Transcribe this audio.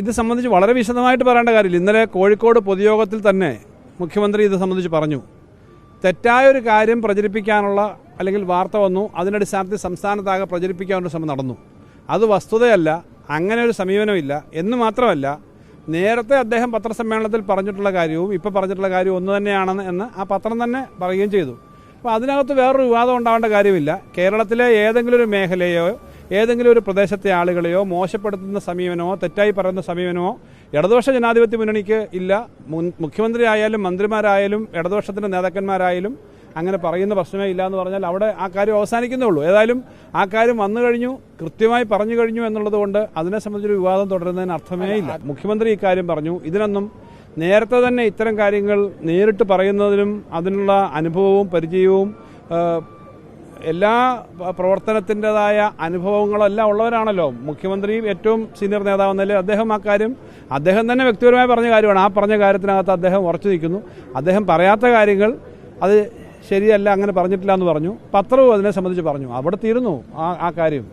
ഇത് സംബന്ധിച്ച് വളരെ വിശദമായിട്ട് പറയേണ്ട കാര്യമില്ല. ഇന്നലെ കോഴിക്കോട് പൊതുയോഗത്തിൽ തന്നെ മുഖ്യമന്ത്രി ഇത് സംബന്ധിച്ച് പറഞ്ഞു. തെറ്റായൊരു കാര്യം പ്രചരിപ്പിക്കാനുള്ള അല്ലെങ്കിൽ വാർത്ത വന്നു, അതിനടിസ്ഥാനത്തിൽ സംസ്ഥാനത്താകെ പ്രചരിപ്പിക്കാനുള്ള ശ്രമം നടന്നു. അത് വസ്തുതയല്ല, അങ്ങനെ ഒരു സമീപനമില്ല എന്ന് മാത്രമല്ല, നേരത്തെ അദ്ദേഹം പത്രസമ്മേളനത്തിൽ പറഞ്ഞിട്ടുള്ള കാര്യവും ഇപ്പോൾ പറഞ്ഞിട്ടുള്ള കാര്യവും ഒന്ന് തന്നെയാണെന്ന് ആ പത്രം തന്നെ പറയുകയും ചെയ്തു. അപ്പോൾ അതിനകത്ത് വേറൊരു വിവാദം ഉണ്ടാവേണ്ട കാര്യമില്ല. കേരളത്തിലെ ഏതെങ്കിലും ഒരു മേഖലയോ ഏതെങ്കിലും ഒരു പ്രദേശത്തെ ആളുകളെയോ മോശപ്പെടുത്തുന്ന സമീപനമോ തെറ്റായി പറയുന്ന സമീപനമോ ഇടതുപക്ഷ ജനാധിപത്യ മുന്നണിക്ക് ഇല്ല. മുഖ്യമന്ത്രി ആയാലും മന്ത്രിമാരായാലും ഇടതുപക്ഷത്തിൻ്റെ നേതാക്കന്മാരായാലും അങ്ങനെ പറയുന്ന പ്രശ്നമേ ഇല്ല എന്ന് പറഞ്ഞാൽ അവിടെ ആ കാര്യം അവസാനിക്കുന്നേ ഉള്ളൂ. ഏതായാലും ആ കാര്യം വന്നു കഴിഞ്ഞു, കൃത്യമായി പറഞ്ഞു കഴിഞ്ഞു എന്നുള്ളത് കൊണ്ട് അതിനെ സംബന്ധിച്ചൊരു വിവാദം തുടരുന്നതിന് അർത്ഥമേ ഇല്ല. മുഖ്യമന്ത്രി ഇക്കാര്യം പറഞ്ഞു. ഇതിനൊന്നും നേരത്തെ തന്നെ ഇത്തരം കാര്യങ്ങൾ നേരിട്ട് പറയുന്നതിനും അതിനുള്ള അനുഭവവും പരിചയവും എല്ലാ പ്രവർത്തനത്തിൻ്റെതായ അനുഭവങ്ങളെല്ലാം ഉള്ളവരാണല്ലോ. മുഖ്യമന്ത്രി ഏറ്റവും സീനിയർ നേതാവെന്നല്ലേ അദ്ദേഹം ആ കാര്യം അദ്ദേഹം തന്നെ വ്യക്തിപരമായി പറഞ്ഞ കാര്യമാണ്. ആ പറഞ്ഞ കാര്യത്തിനകത്ത് അദ്ദേഹം ഉറച്ചു നിൽക്കുന്നു. അദ്ദേഹം പറയാത്ത കാര്യങ്ങൾ അത് ശരിയല്ല, അങ്ങനെ പറഞ്ഞിട്ടില്ല എന്ന് പറഞ്ഞു. പത്രവും അതിനെ സംബന്ധിച്ച് പറഞ്ഞു. അവിടെ തീരുന്നു ആ കാര്യം.